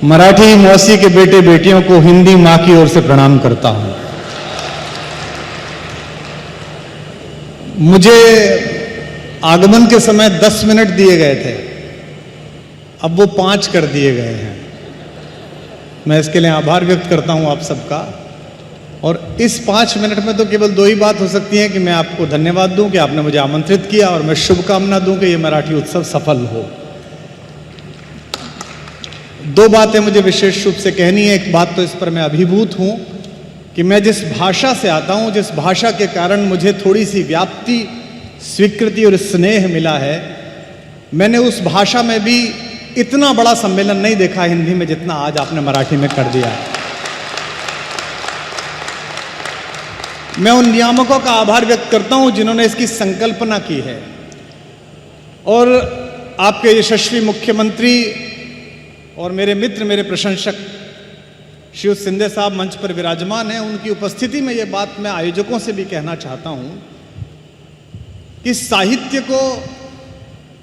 मराठी मौसी के बेटे बेटियों को हिंदी मां की ओर से प्रणाम करता हूं। मुझे आगमन के समय 10 मिनट दिए गए थे, अब वो 5 कर दिए गए हैं। मैं इसके लिए आभार व्यक्त करता हूं आप सबका। और इस 5 मिनट में तो केवल 2 ही बात हो सकती है कि मैं आपको धन्यवाद दूं कि आपने मुझे आमंत्रित किया, और मैं शुभकामना दूं कि ये मराठी उत्सव सफल हो। 2 बातें मुझे विशेष रूप से कहनी है। एक बात तो इस पर मैं अभिभूत हूं कि मैं जिस भाषा से आता हूं, जिस भाषा के कारण मुझे थोड़ी सी व्याप्ति, स्वीकृति और स्नेह मिला है, मैंने उस भाषा में भी इतना बड़ा सम्मेलन नहीं देखा हिंदी में जितना आज आपने मराठी में कर दिया है। मैं उन नियामकों का आभार व्यक्त करता हूं जिन्होंने इसकी संकल्पना की है, और आपके यशस्वी मुख्यमंत्री और मेरे मित्र, मेरे प्रशंसक श्री शिंदे साहब मंच पर विराजमान हैं। उनकी उपस्थिति में ये बात मैं आयोजकों से भी कहना चाहता हूं कि साहित्य को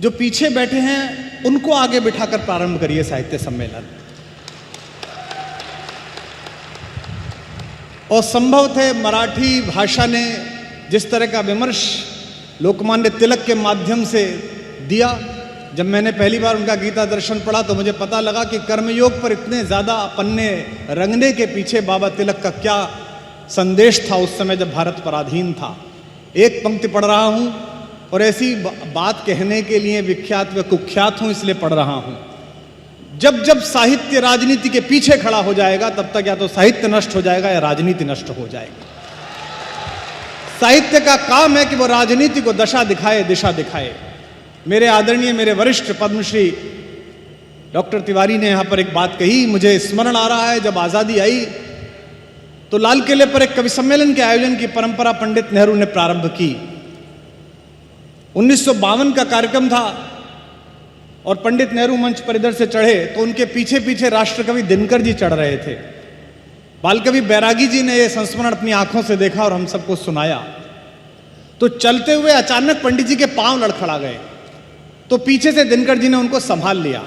जो पीछे बैठे हैं उनको आगे बिठाकर प्रारंभ करिए साहित्य सम्मेलन। और संभव थे मराठी भाषा ने जिस तरह का विमर्श लोकमान्य तिलक के माध्यम से दिया, जब मैंने पहली बार उनका गीता दर्शन पढ़ा तो मुझे पता लगा कि कर्मयोग पर इतने ज़्यादा पन्ने रंगने के पीछे बाबा तिलक का क्या संदेश था उस समय जब भारत पराधीन था। एक पंक्ति पढ़ रहा हूँ और ऐसी बात कहने के लिए विख्यात व कुख्यात हूँ, इसलिए पढ़ रहा हूँ। जब जब साहित्य राजनीति के पीछे खड़ा हो जाएगा तब तक या तो साहित्य नष्ट हो जाएगा या राजनीति नष्ट हो जाएगी। साहित्य का काम है कि वो राजनीति को दशा दिखाए, दिशा दिखाए। मेरे आदरणीय, मेरे वरिष्ठ पद्मश्री डॉक्टर तिवारी ने यहां पर एक बात कही, मुझे स्मरण आ रहा है, जब आजादी आई तो लाल किले पर एक कवि सम्मेलन के आयोजन की परंपरा पंडित नेहरू ने प्रारंभ की। 1952 का कार्यक्रम था और पंडित नेहरू मंच पर इधर से चढ़े तो उनके पीछे पीछे राष्ट्रकवि दिनकर जी चढ़ रहे थे। बालकवि बैरागी जी ने यह संस्मरण अपनी आंखों से देखा और हम सबको सुनाया। तो चलते हुए अचानक पंडित जी के पांव लड़खड़ा गए, तो पीछे से दिनकर जी ने उनको संभाल लिया।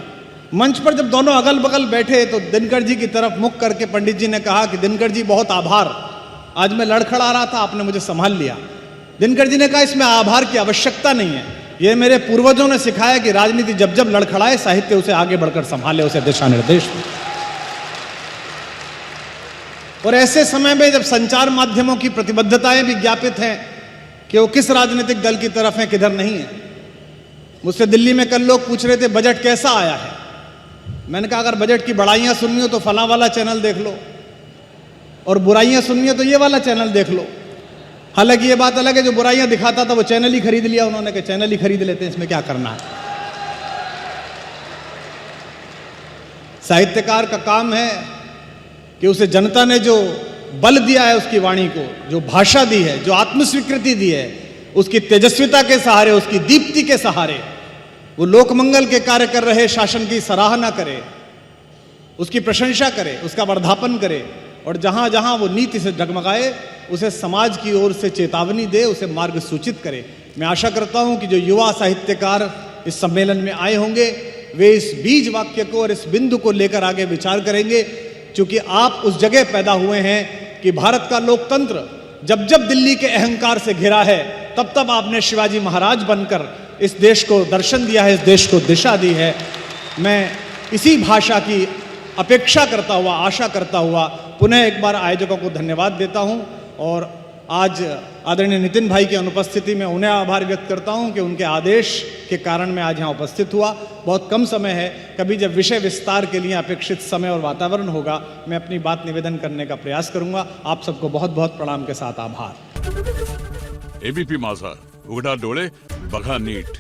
मंच पर जब दोनों अगल बगल बैठे तो दिनकर जी की तरफ मुख करके पंडित जी ने कहा कि दिनकर जी बहुत आभार, आज मैं लड़खड़ा रहा था, आपने मुझे संभाल लिया। दिनकर जी ने कहा इसमें आभार की आवश्यकता नहीं है, यह मेरे पूर्वजों ने सिखाया कि राजनीति जब जब लड़खड़ाए साहित्य उसे आगे बढ़कर संभाले, उसे दिशा निर्देश दे। और ऐसे समय में जब संचार माध्यमों की प्रतिबद्धताएं भी ज्ञापित हैं कि वो किस राजनीतिक दल की तरफ है, किधर नहीं है। मुझसे दिल्ली में कल लोग पूछ रहे थे बजट कैसा आया है। मैंने कहा अगर बजट की बड़ाइयां सुननी हो तो फलां वाला चैनल देख लो, और बुराइयां सुननी हो तो ये वाला चैनल देख लो। हालांकि ये बात अलग है, जो बुराइयां दिखाता था वो चैनल ही खरीद लिया उन्होंने, कि चैनल ही खरीद लेते हैं, इसमें क्या करना है। साहित्यकार का काम है कि उसे जनता ने जो बल दिया है उसकी वाणी को, जो भाषा दी है, जो आत्मस्वीकृति दी है, उसकी तेजस्विता के सहारे, उसकी दीप्ति के सहारे वो लोकमंगल के कार्य कर रहे शासन की सराहना करे, उसकी प्रशंसा करे, उसका वर्धापन करे, और जहां जहां वो नीति से डगमगाए उसे समाज की ओर से चेतावनी दे, उसे मार्ग सूचित करे। मैं आशा करता हूं कि जो युवा साहित्यकार इस सम्मेलन में आए होंगे वे इस बीज वाक्य को और इस बिंदु को लेकर आगे विचार करेंगे, क्योंकि आप उस जगह पैदा हुए हैं कि भारत का लोकतंत्र जब जब दिल्ली के अहंकार से घिरा है तब तब आपने शिवाजी महाराज बनकर इस देश को दर्शन दिया है, इस देश को दिशा दी है। मैं इसी भाषा की अपेक्षा करता हुआ, आशा करता हुआ पुनः एक बार आयोजकों को धन्यवाद देता हूं, और आज आदरणीय नितिन भाई की अनुपस्थिति में उन्हें आभार व्यक्त करता हूं कि उनके आदेश के कारण मैं आज यहाँ उपस्थित हुआ। बहुत कम समय है, कभी जब विषय विस्तार के लिए अपेक्षित समय और वातावरण होगा मैं अपनी बात निवेदन करने का प्रयास करूंगा। आप सबको बहुत बहुत प्रणाम के साथ आभार। एबीपी माझा, उघडा डोळे बघा नीट।